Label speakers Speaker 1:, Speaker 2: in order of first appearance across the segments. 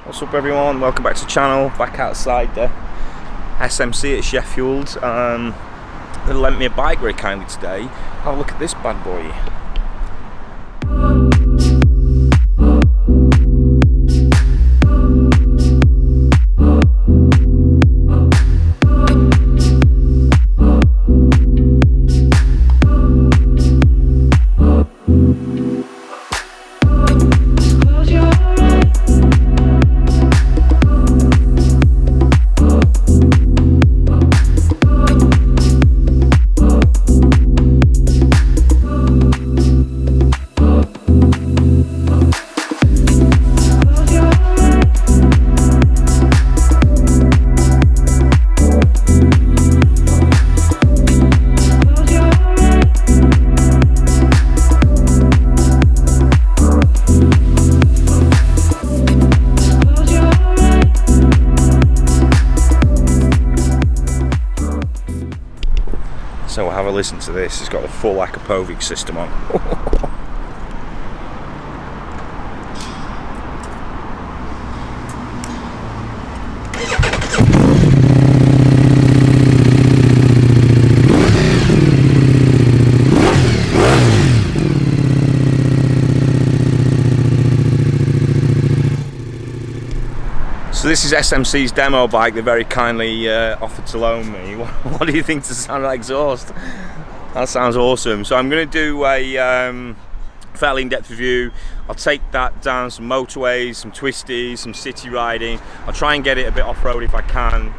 Speaker 1: What's up everyone, welcome back to the channel. Back outside the SMC at Sheffield. They lent me a bike very kindly today. Have a look at this bad boy. So we'll have a listen to this. It's got the full Akrapovic system on. So this is SMC's demo bike. They very kindly offered to loan me. What do you think to sound like exhaust? That sounds awesome. So I'm going to do a fairly in-depth review. I'll take that down some motorways, some twisties, some city riding. I'll try and get it a bit off-road if I can,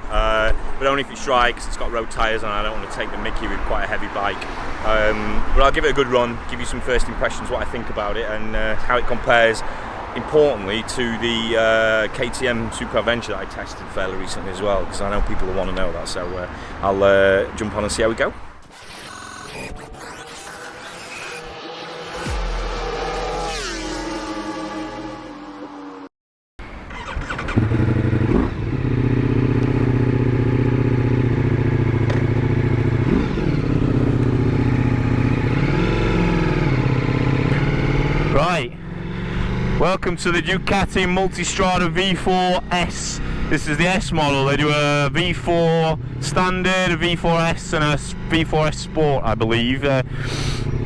Speaker 1: but only if it's dry, because it's got road tyres and I don't want to take the mickey with quite a heavy bike. But I'll give it a good run, give you some first impressions, what I think about it and how it compares, importantly, to the KTM Super Adventure that I tested fairly recently as well, because I know people will want to know that. So I'll jump on and see how we go. Right. Welcome to the Ducati Multistrada V4S. This is the S model. They do a V4 Standard, a V4S and a V4S Sport, I believe. I'm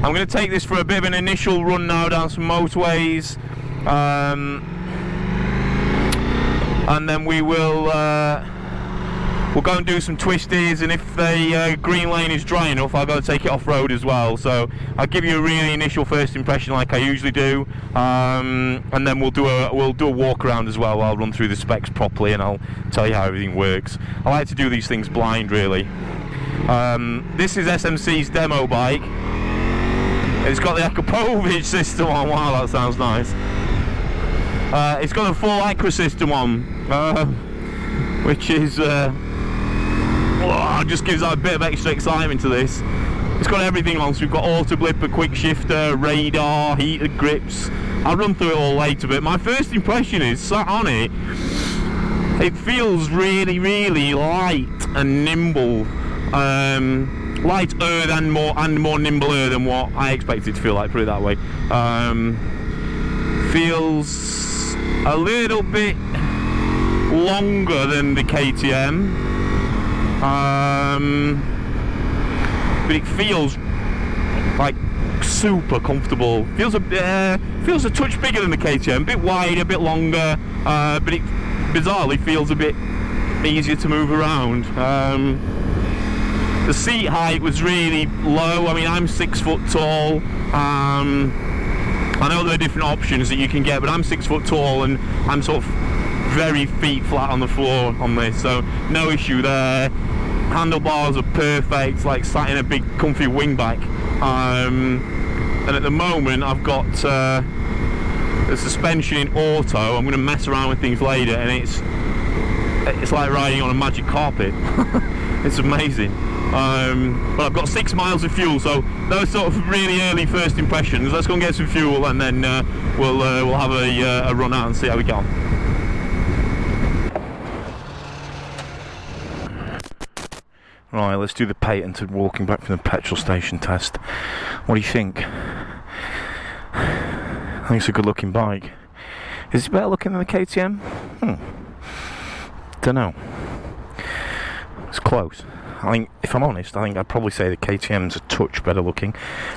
Speaker 1: going to take this for a bit of an initial run now down some motorways. And then we will we'll go and do some twisties, and if the green lane is dry enough, I'll go take it off-road as well. So I'll give you a really initial first impression like I usually do, and then we'll do a walk around as well. I'll run through the specs properly and I'll tell you how everything works. I like to do these things blind, really. This is SMC's demo bike. It's got the Akrapovic system on. Wow, that sounds nice. It's got a full Acra system on, which is just gives a bit of extra excitement to this. It's got everything on, so we've got auto blip, a quick shifter, radar, heated grips. I'll run through it all later, but my first impression is, sat on it, it feels really, really light and nimble. Lighter and more nimbler than what I expected to feel like, put it that way. Feels a little bit longer than the KTM, but it feels like super comfortable. Feels a touch bigger than the KTM, a bit wider, a bit longer, but it bizarrely feels a bit easier to move around. The seat height was really low. I mean, I'm 6 foot tall. I know there are different options that you can get, but I'm 6 foot tall and I'm sort of very feet flat on the floor on this, so no issue there. Handlebars are perfect, like sat in a big comfy wingback. And at the moment I've got the suspension in auto. I'm going to mess around with things later, and it's like riding on a magic carpet. It's amazing. But I've got 6 miles of fuel, so those sort of really early first impressions. Let's go and get some fuel, and then we'll have a run out and see how we get on. Right, let's do the patented walking back from the petrol station test. What do you think? I think it's a good looking bike. Is it better looking than the KTM?
Speaker 2: Don't know. It's close. I think, if I'm honest, I think I'd probably say the KTM's a touch better looking.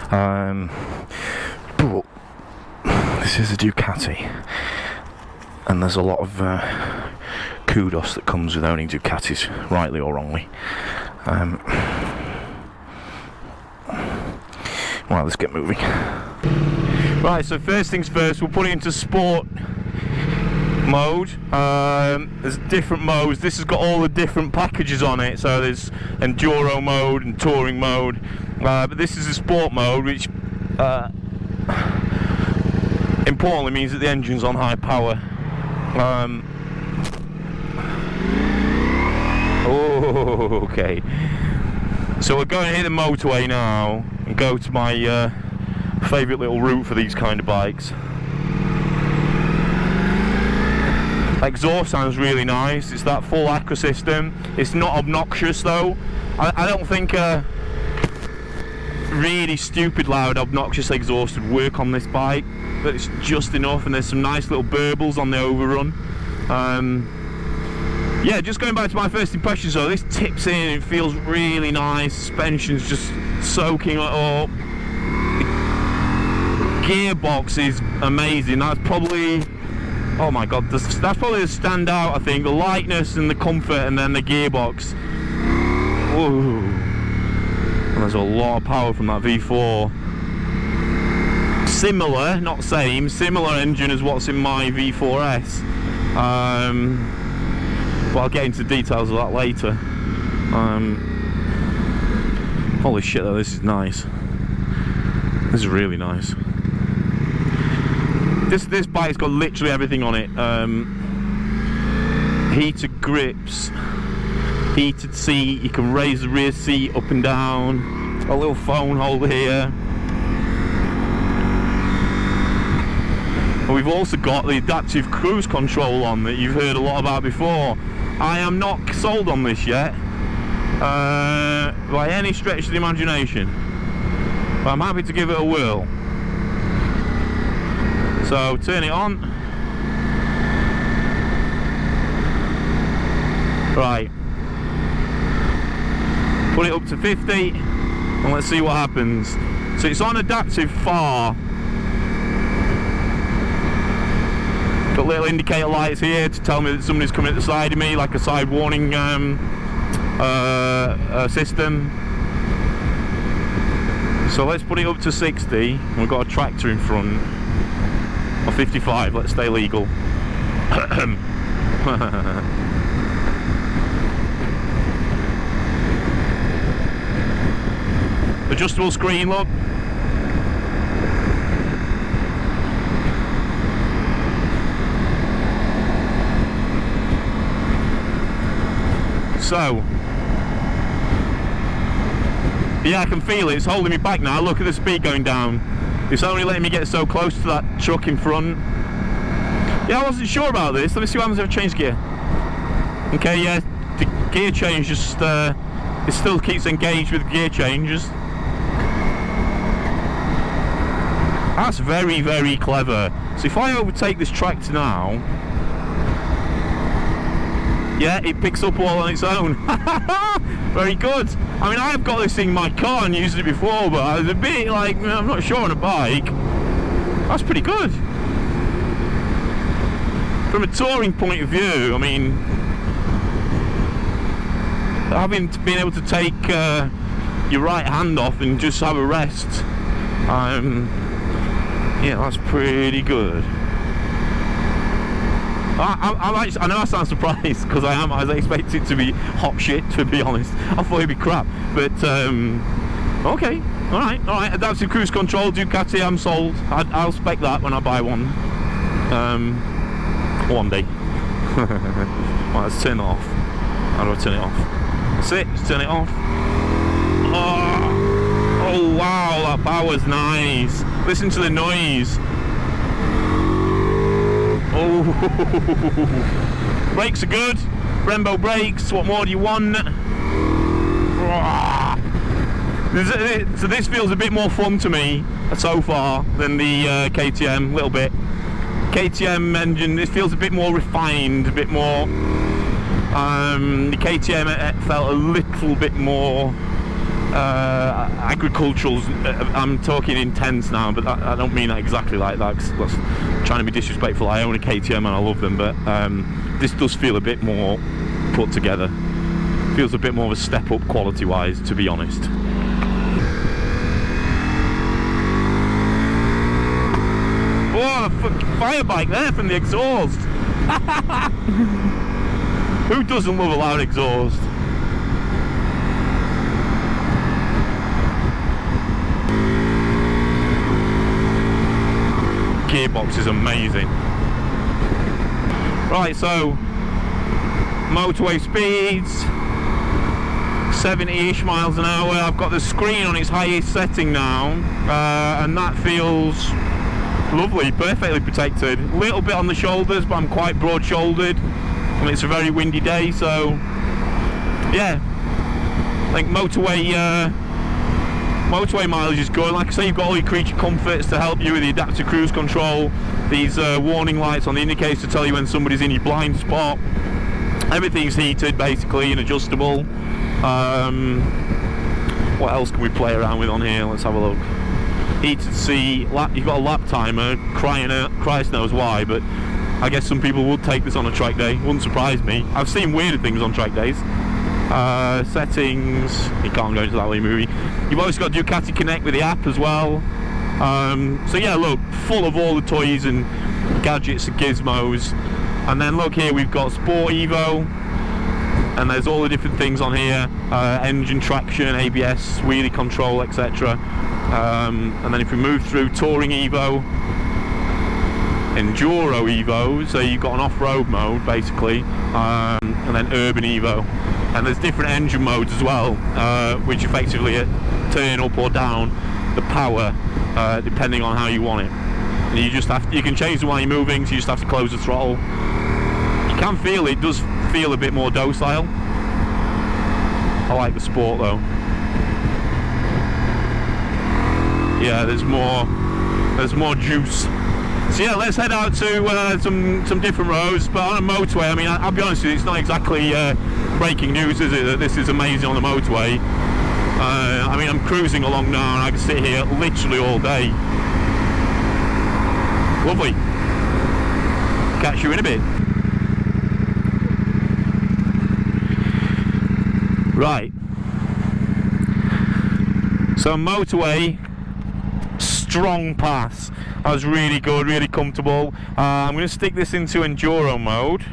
Speaker 2: But this is a Ducati, and there's a lot of kudos that comes with owning Ducatis, rightly or wrongly. Right, let's get moving. Right, so first things first, we'll put it into sport mode. There's different modes. This has got all the different packages on it, so there's Enduro mode and touring mode, but this is a sport mode, which importantly means that the engine's on high power. Okay, so we're going to hit the motorway now and go to my favourite little route for these kind of bikes. Exhaust sounds really nice. It's that full Acra system. It's not obnoxious though. I don't think a really stupid loud obnoxious exhaust would work on this bike, but it's just enough, and there's some nice little burbles on the overrun. Yeah, just going back to my first impressions though, this tips in, it feels really nice, suspension's just soaking it up. The gearbox is amazing. That's probably, oh my god, that's probably the standout, I think. The lightness and the comfort, and then the gearbox. Ooh. And there's a lot of power from that V4. Similar, not same, similar engine as what's in my V4S. But I'll get into details of that later. Holy shit though, this is nice. This is really nice. This bike's got literally everything on it. Heated grips, heated seat, you can raise the rear seat up and down, a little phone holder here. And we've also got the adaptive cruise control on that you've heard a lot about before. I am not sold on this yet, by any stretch of the imagination, but I'm happy to give it a whirl. So turn it on. Right. Put it up to 50 and let's see what happens. So it's on adaptive far. Got little indicator lights here to tell me that somebody's coming at the side of me, like a side warning system. So let's put it up to 60. We've got a tractor in front. Or 55, let's stay legal. Adjustable screen, look. So, yeah, I can feel it. It's holding me back now. Look at the speed going down. It's only letting me get so close to that truck in front. Yeah, I wasn't sure about this. Let me see what happens if I change gear. Okay, yeah, the gear change just, it still keeps engaged with the gear changes. That's very, very clever. So if I overtake this tractor now, yeah, it picks up all on its own. Very good. I mean, I've got this thing in my car and used it before, but I was a bit like, I'm not sure on a bike. That's pretty good. From a touring point of view, I mean, having been able to take your right hand off and just have a rest, yeah, that's pretty good. I know I sound surprised because I am. I expect it to be hot shit, to be honest. I thought it'd be crap, but okay, all right. Adaptive cruise control, Ducati, I'm sold. I'll spec that when I buy one. One day. Right, let's turn it off. How do I turn it off? That's it. Let's turn it off. Oh wow, that power's nice. Listen to the noise. Oh, brakes are good. Brembo brakes. What more do you want? So this feels a bit more fun to me so far than the KTM, a little bit. KTM engine, this feels a bit more refined, a bit more, the KTM felt a little bit more agricultural. I'm talking intense now, but I don't mean that exactly like that, 'cause that's trying to be disrespectful. I own a KTM and I love them, but this does feel a bit more put together. Feels a bit more of a step up quality wise, to be honest. Oh, a fucking fire bike there from the exhaust. Who doesn't love a loud exhaust? Gearbox is amazing. Right, so motorway speeds 70-ish miles an hour. I've got the screen on its highest setting now, and that feels lovely, perfectly protected. A little bit on the shoulders, but I'm quite broad-shouldered. I mean, it's a very windy day, so yeah, I think motorway mileage is good. Like I say, you've got all your creature comforts to help you with the adaptive cruise control. These warning lights on the indicators to tell you when somebody's in your blind spot. Everything's heated basically and adjustable. What else can we play around with on here? Let's have a look. Heated seat, you've got a lap timer. Christ knows why, but I guess some people would take this on a track day. Wouldn't surprise me. I've seen weirder things on track days. Settings, you can't go into that way movie. You've also got Ducati Connect with the app as well. So yeah, look, full of all the toys and gadgets and gizmos. And then look here, we've got Sport Evo, and there's all the different things on here, engine traction, ABS, wheelie control, etc. And then if we move through Touring Evo, Enduro Evo, so you've got an off-road mode basically, and then Urban Evo. And there's different engine modes as well, which effectively turn up or down the power depending on how you want it. And you can change them while you're moving, so you just have to close the throttle. You can feel it does feel a bit more docile. I like the Sport though. Yeah, there's more juice. So yeah, let's head out to some different roads, but on a motorway, I mean, I'll be honest with you, it's not exactly breaking news, is it, that this is amazing on the motorway. I mean, I'm cruising along now and I can sit here literally all day. Lovely. Catch you in a bit. Right. So motorway, strong pass. That was really good, really comfortable. I'm going to stick this into Enduro mode.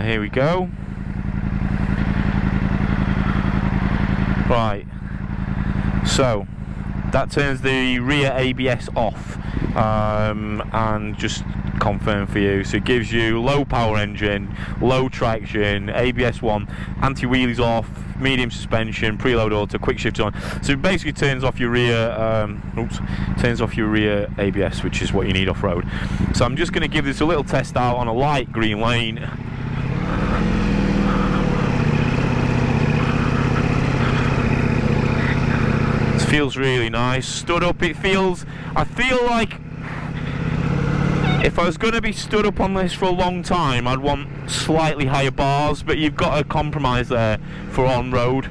Speaker 2: Here we go. Right. So that turns the rear ABS off, and just confirm for you. So it gives you low power engine, low traction, ABS 1, anti-wheelies off, medium suspension, preload auto, quick shift on. So it basically turns off your rear ABS, which is what you need off-road. So I'm just going to give this a little test out on a light green lane. It feels really nice. Stood up, I feel like if I was going to be stood up on this for a long time, I'd want slightly higher bars, but you've got a compromise there for on-road.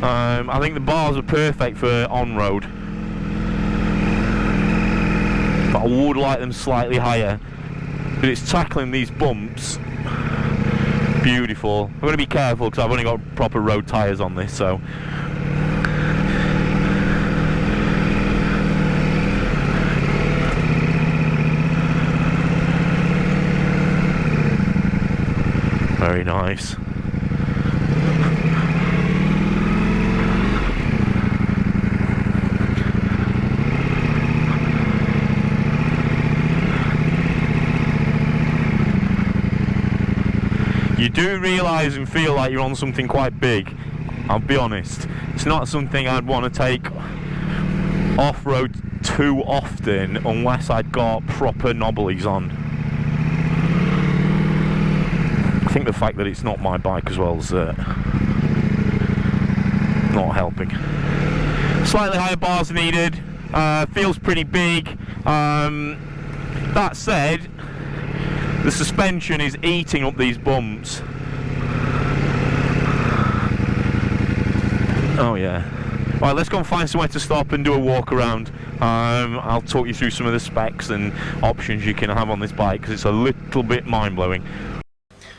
Speaker 2: I think the bars are perfect for on-road, but I would like them slightly higher. But it's tackling these bumps beautiful. I'm going to be careful because I've only got proper road tyres on this, so very nice. You do realise and feel like you're on something quite big. I'll be honest. It's not something I'd want to take off-road too often unless I'd got proper knobblies on. I think the fact that it's not my bike as well is not helping. Slightly higher bars needed. Feels pretty big. That said, the suspension is eating up these bumps. Oh yeah. Right, let's go and find somewhere to stop and do a walk around. I'll talk you through some of the specs and options you can have on this bike, because it's a little bit mind-blowing.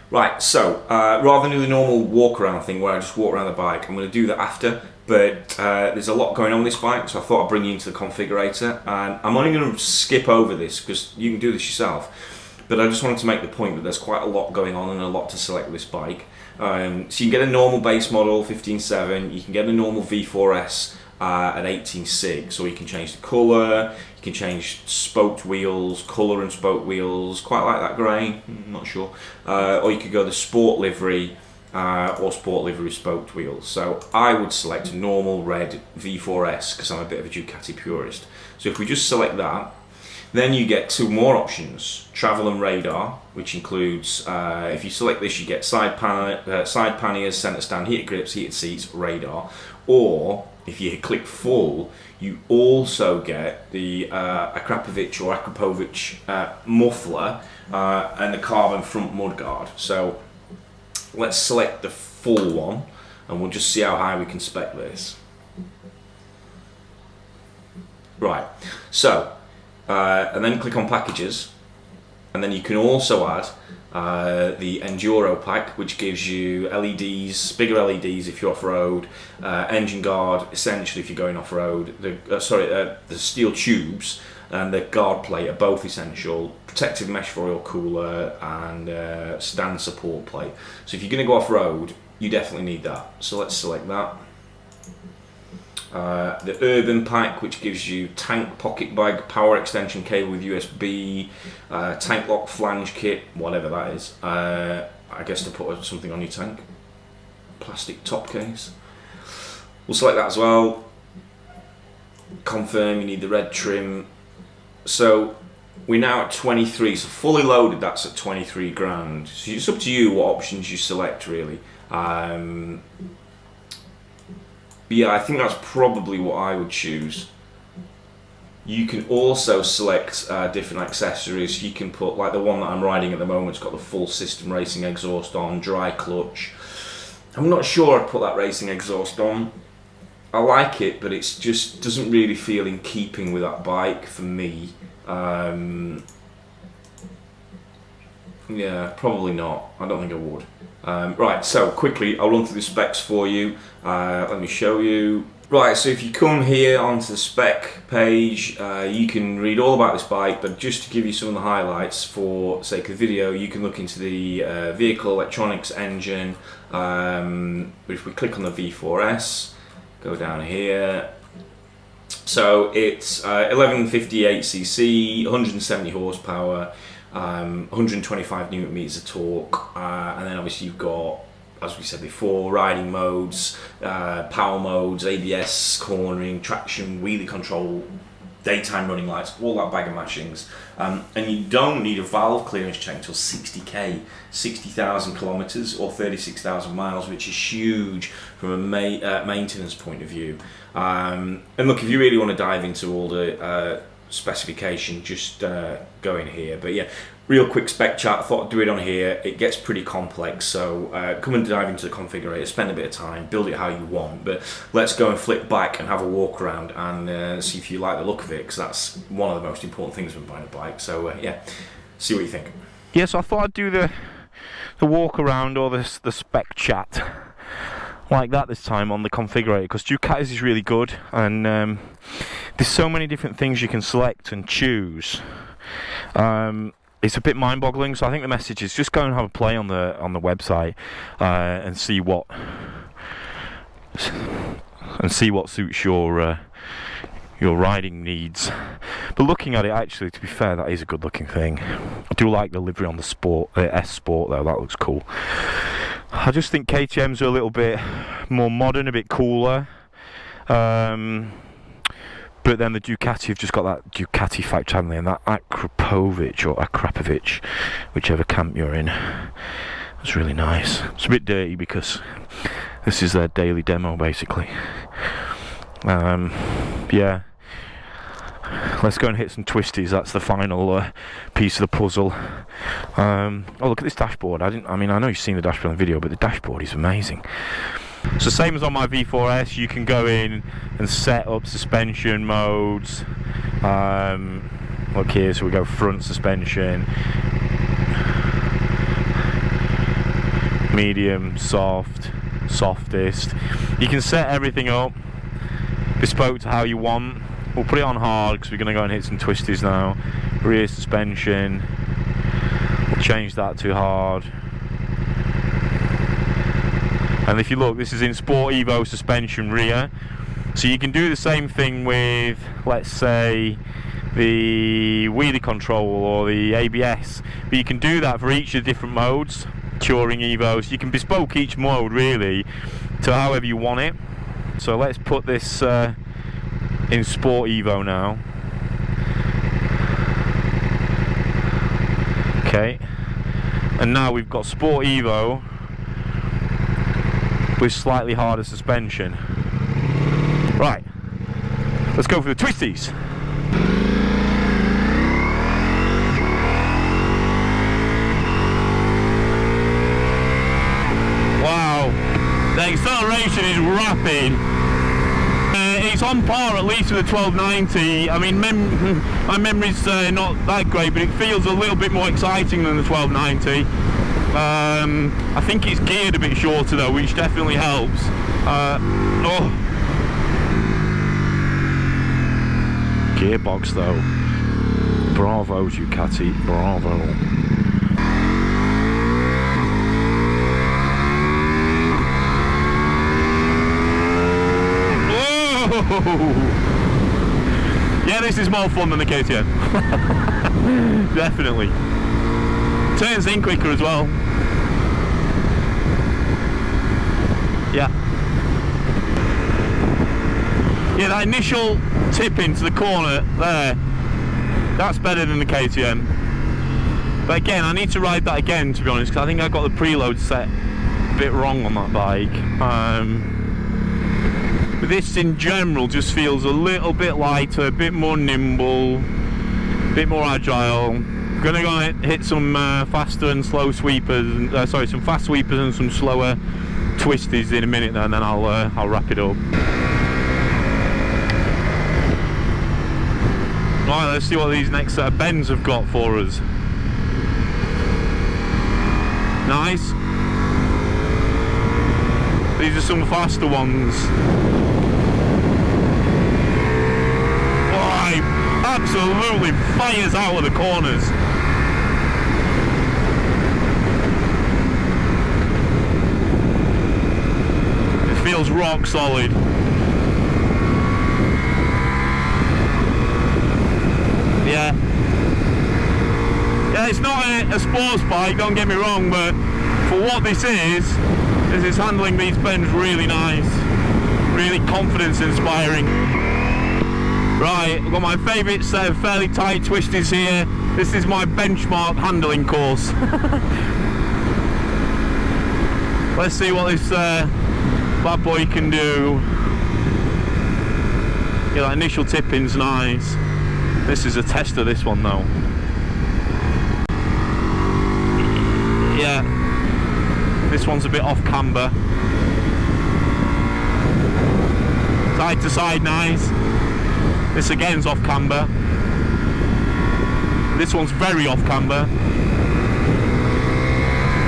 Speaker 1: Right, so rather than do the normal walk around thing where I just walk around the bike, I'm going to do that after, but there's a lot going on with this bike, so I thought I'd bring you into the configurator, and I'm only going to skip over this because you can do this yourself, but I just wanted to make the point that there's quite a lot going on and a lot to select with this bike. So you can get a normal base model 15.7, you can get a normal V4S at 18.6, or you can change the colour, you can change spoked wheels, colour and spoked wheels, quite like that grey, I'm not sure, or you could go the sport livery or sport livery spoked wheels. So I would select a normal red V4S because I'm a bit of a Ducati purist. So if we just select that, then you get two more options, travel and radar, which includes, if you select this, you get side panniers, centre stand, heated grips, heated seats, radar, or if you click full, you also get the Akrapovic or Akrapovic muffler and the carbon front mudguard. So let's select the full one and we'll just see how high we can spec this. Right, so and then click on packages, and then you can also add the Enduro pack, which gives you LEDs, bigger LEDs if you're off-road, engine guard essentially if you're going off-road, the steel tubes and the guard plate are both essential, protective mesh foil cooler and stand support plate. So if you're going to go off-road, you definitely need that, so let's select that. The Urban pack, which gives you tank pocket bag, power extension cable with USB, tank lock flange kit, whatever that is, I guess to put something on your tank, plastic top case. We'll select that as well. Confirm, you need the red trim. So we're now at 23, so fully loaded that's at 23 grand. So it's up to you what options you select really. Yeah, I think that's probably what I would choose. You can also select different accessories. You can put, like the one that I'm riding at the moment, it's got the full system racing exhaust on, dry clutch. I'm not sure I'd put that racing exhaust on. I like it, but it just doesn't really feel in keeping with that bike for me. Yeah, probably not. I don't think I would. Right, so quickly, I'll run through the specs for you. Let me show you. Right, so if you come here onto the spec page, you can read all about this bike, but just to give you some of the highlights for sake of the video, you can look into the vehicle, electronics, engine. If we click on the V4S, go down here. So it's 1158cc, 170 horsepower, 125 newton meters of torque, and then obviously you've got, as we said before, riding modes, power modes, ABS, cornering, traction, wheelie control, daytime running lights, all that bag of mashings. And you don't need a valve clearance check until 60k, 60,000 kilometers or 36,000 miles, which is huge from a maintenance point of view. And look, if you really want to dive into all the specification, just go in here. But yeah, real quick spec chat, I thought I'd do it on here. It gets pretty complex, so come and dive into the configurator, spend a bit of time, build it how you want, but let's go and flip back and have a walk around and see if you like the look of it, because that's one of the most important things when buying a bike. So yeah, see what you think.
Speaker 2: Yeah, so I thought I'd do the walk around or the spec chat like that this time on the configurator, because Ducati's is really good, and there's so many different things you can select and choose. It's a bit mind-boggling, so I think the message is just go and have a play on the website and see what suits your riding needs. But looking at it, actually, to be fair, that is a good-looking thing. I do like the livery on the S Sport though. That looks cool. I just think KTM's are a little bit more modern, a bit cooler. But then the Ducati have just got that Ducati factor, haven't they? And that Akrapovic, whichever camp you're in, it's really nice. It's a bit dirty because this is their daily demo, basically. Yeah. let's go and hit some twisties. That's the final piece of the puzzle. Oh, look at this dashboard. I know you've seen the dashboard in the video, but the dashboard is amazing. So same as on my V4S, you can go in and set up suspension modes. Look here, so we go front suspension, medium, soft, softest. You can set everything up bespoke to how you want. We'll put it on hard because we're going to go and hit some twisties now. Rear suspension, we'll change that to hard. And if you look, this is in Sport Evo suspension rear. So you can do the same thing with, let's say, the wheelie control or the ABS. But you can do that for each of the different modes. Touring Evos, you can bespoke each mode really to however you want it. So let's put this in Sport Evo now. Okay, and now we've got Sport Evo with slightly harder suspension. Right, let's go for the twisties. Wow, the acceleration is rapid. It's on par at least with the 1290. I mean, my memory's not that great, but it feels a little bit more exciting than the 1290. I think it's geared a bit shorter though, which definitely helps. Gearbox though. Bravo, Ducati, bravo. Yeah, this is more fun than the KTM. Definitely. Turns in quicker as well. Yeah. Yeah, that initial tip into the corner there, that's better than the KTM. But again, I need to ride that again, to be honest, because I think I got the preload set a bit wrong on that bike. But this in general just feels a little bit lighter, a bit more nimble, a bit more agile. I'm gonna go and hit some faster and slow sweepers, some fast sweepers and some slower twisties in a minute, and then I'll wrap it up. Right, let's see what these next set of bends have got for us. Nice. These are some faster ones. Oh, absolutely fires out of the corners. It feels rock solid. Yeah. Yeah, it's not a sports bike, don't get me wrong, but for what this is handling these bends really nice, really confidence inspiring. Right, I've got my favourite set of fairly tight twisties here. This is my benchmark handling course. Let's see what this bad boy can do. Yeah, that initial tipping's nice. This is a tester, this one though. Yeah. This one's a bit off camber. Side to side, nice. This again's off camber. This one's very off camber.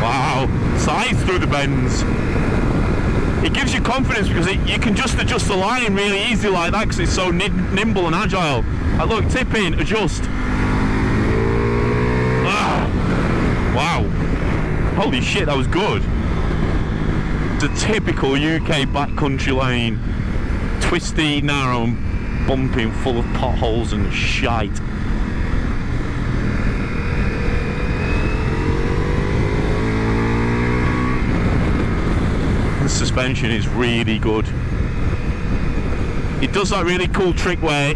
Speaker 2: Wow, slides through the bends. It gives you confidence because you can just adjust the line really easy like that because it's so nimble and agile. Look, tip in, adjust. Wow. Holy shit, that was good. It's a typical UK backcountry lane. Twisty, narrow, bumping, full of potholes and shite. The suspension is really good. It does that really cool trick where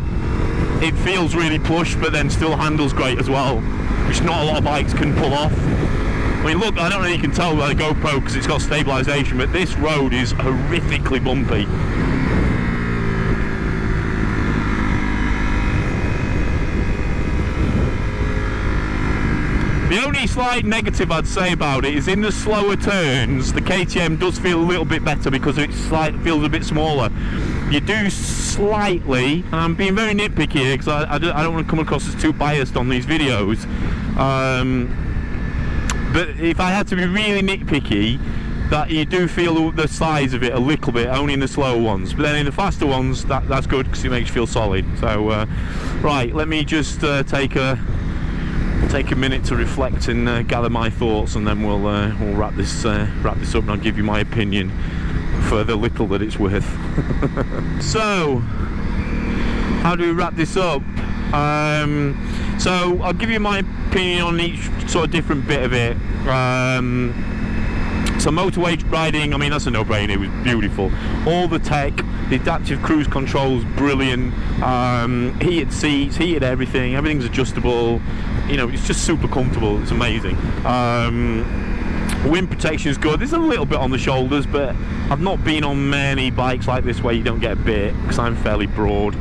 Speaker 2: it feels really plush but then still handles great as well, which not a lot of bikes can pull off. I mean, look, I don't know if you can tell by the GoPro because it's got stabilisation, but this road is horrifically bumpy. The only slight negative I'd say about it is in the slower turns, the KTM does feel a little bit better because it feels a bit smaller. You do slightly, and I'm being very nitpicky here because I don't want to come across as too biased on these videos, but if I had to be really nitpicky, that you do feel the size of it a little bit, only in the slower ones, but then in the faster ones, that's good because it makes you feel solid. So, right, let me just take a minute to reflect and gather my thoughts, and then we'll wrap this up, and I'll give you my opinion for the little that it's worth. So, how do we wrap this up? So I'll give you my opinion on each sort of different bit of it. So motorway riding, I mean, that's a no-brainer. It was beautiful. All the tech, the adaptive cruise controls, brilliant. Heated seats, heated everything. Everything's adjustable. You know, it's just super comfortable. It's amazing. Wind protection is good. There's a little bit on the shoulders, but I've not been on many bikes like this where you don't get a bit because I'm fairly broad.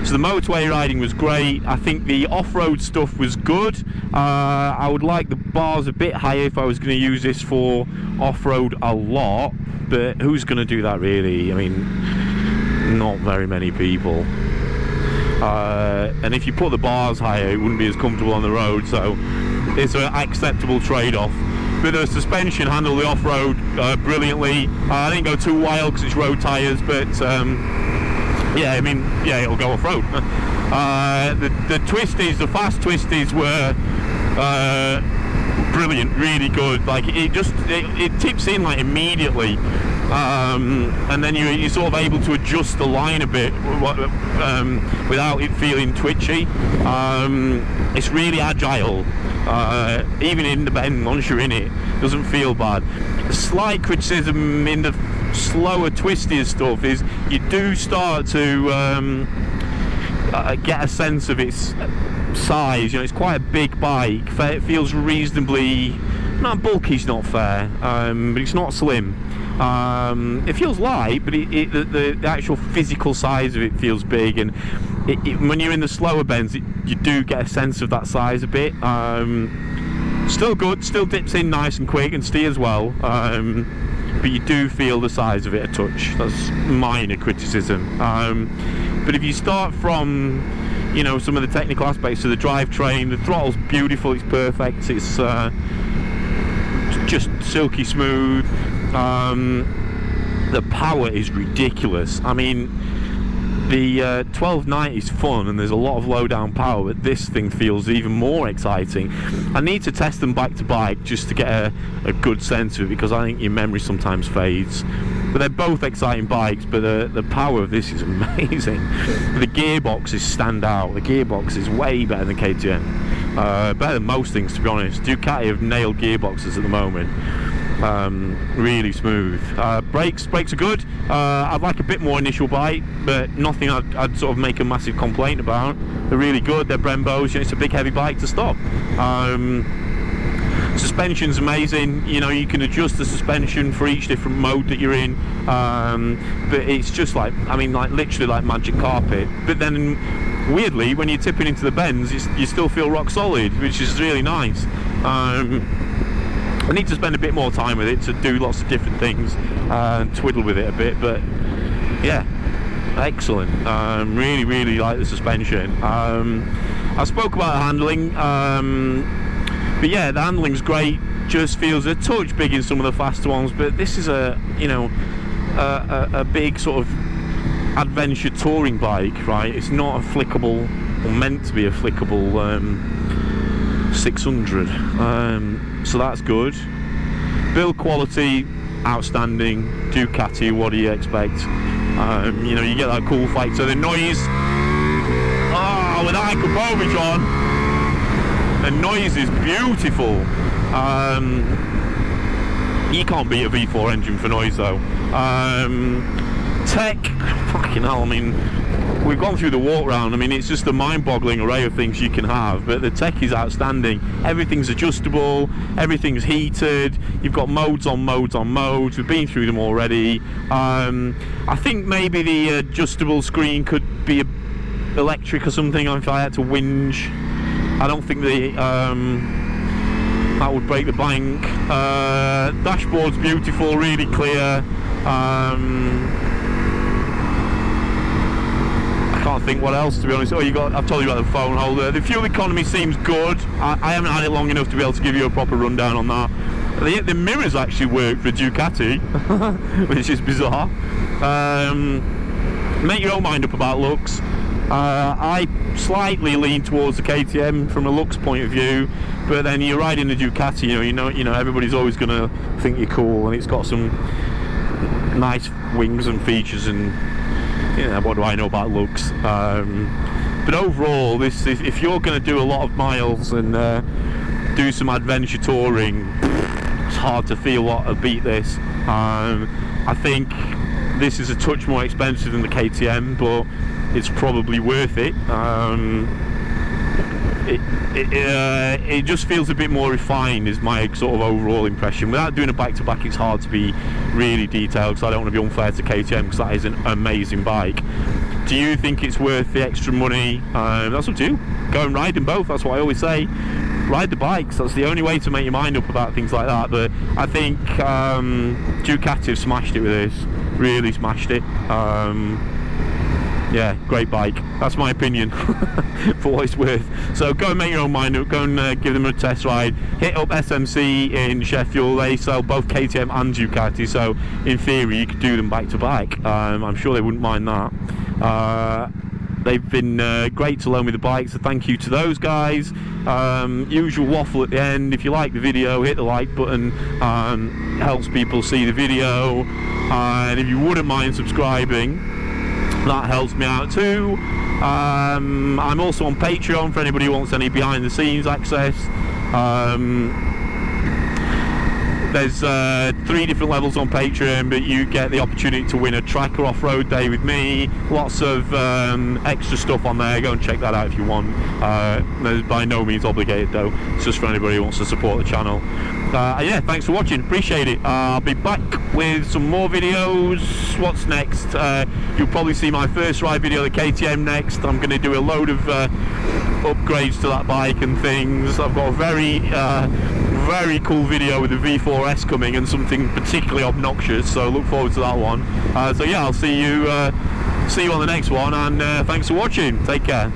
Speaker 2: So the motorway riding was great. I think the off-road stuff was good. I would like the bars a bit higher if I was going to use this for off-road a lot, but who's going to do that really? I mean, not very many people. And if you put the bars higher, it wouldn't be as comfortable on the road, so it's an acceptable trade-off. But the suspension handled the off-road brilliantly. I didn't go too wild because it's road tyres, but yeah, I mean, yeah, it'll go off-road. The Twisties, the fast Twisties were brilliant, really good. Like it tips in like immediately, and then you're sort of able to adjust the line a bit without it feeling twitchy. It's really agile, even in the bend. Once you're in it, doesn't feel bad. A slight criticism in the slower twisty stuff is you do start to get a sense of its size. You know, it's quite a big bike. It feels reasonably, not bulky's not fair, but it's not slim. It feels light, but the actual physical size of it feels big, and when you're in the slower bends, you do get a sense of that size a bit. Still good, still dips in nice and quick and steers well, but you do feel the size of it a touch. That's minor criticism. But if you start from, you know, some of the technical aspects of the drivetrain, the throttle's beautiful, it's perfect, it's just silky smooth. The power is ridiculous. I mean, the 1290 is fun and there's a lot of low down power, but this thing feels even more exciting. I need to test them bike to bike just to get a good sense of it, because I think your memory sometimes fades. But they're both exciting bikes, but the power of this is amazing. The gearboxes stand out. The gearbox is way better than KTM. Better than most things, to be honest. Ducati have nailed gearboxes at the moment. Really smooth. Brakes are good. I'd like a bit more initial bite, but nothing I'd sort of make a massive complaint about. They're really good. They're Brembos. You know, it's a big heavy bike to stop. Suspension's amazing. You know, you can adjust the suspension for each different mode that you're in, but it's just like, I mean, like literally like magic carpet. But then weirdly, when you're tipping into the bends, you still feel rock solid, which is really nice. I need to spend a bit more time with it to do lots of different things and twiddle with it a bit, but yeah, excellent. Really like the suspension. I spoke about the handling, but yeah, the handling's great. Just feels a touch big in some of the faster ones, but this is a big sort of adventure touring bike, right? It's not a flickable, or meant to be a flickable 600, so that's good. Build quality, outstanding. Ducati, what do you expect? You know, you get that cool fight, so the noise, with that Akrapovic on, the noise is beautiful. You can't beat a V4 engine for noise though. Tech, fucking hell, I mean, we've gone through the walk round. I mean, it's just a mind-boggling array of things you can have, but the tech is outstanding. Everything's adjustable, everything's heated, you've got modes on modes on modes. We've been through them already. I think maybe the adjustable screen could be electric or something if I had to whinge. I don't think that would break the bank. Dashboard's beautiful, really clear. I can't think what else, to be honest. I've told you about the phone holder. The fuel economy seems good. I haven't had it long enough to be able to give you a proper rundown on that. The mirrors actually work for Ducati, which is bizarre. Make your own mind up about looks. I slightly lean towards the KTM from a looks point of view, but then you're riding the Ducati, you know everybody's always going to think you're cool, and it's got some nice wings and features, and what do I know about looks? But overall, if you're going to do a lot of miles and do some adventure touring, it's hard to feel what to beat this. I think this is a touch more expensive than the KTM, but it's probably worth it. It just feels a bit more refined, is my sort of overall impression. Without doing a back-to-back, it's hard to be really detailed, because I don't want to be unfair to KTM, because that is an amazing bike. Do you think it's worth the extra money? That's up to you. Go and ride them both. That's what I always say. Ride the bikes. That's the only way to make your mind up about things like that. But I think Ducati have smashed it with this. Really smashed it. Yeah, great bike. That's my opinion for what it's worth. So go and make your own mind up. Go and give them a test ride. Hit up SMC in Sheffield. They sell both KTM and Ducati, so in theory you could do them back to back. I'm sure they wouldn't mind that. They've been great to loan me the bike, so thank you to those guys. Usual waffle at the end. If you like the video, hit the like button. It helps people see the video, and if you wouldn't mind subscribing, that helps me out too. I'm also on Patreon for anybody who wants any behind the scenes access. There's 3 different levels on Patreon, but you get the opportunity to win a tracker off-road day with me. Lots of extra stuff on there. Go and check that out if you want. There's by no means obligated though. It's just for anybody who wants to support the channel. Yeah, thanks for watching. Appreciate it. I'll be back with some more videos. What's next? You'll probably see my first ride video, the KTM, next. I'm going to do a load of upgrades to that bike and things. I've got a very cool video with the V4S coming, and something particularly obnoxious, so look forward to that one. So yeah, I'll see you on the next one, and thanks for watching. Take care.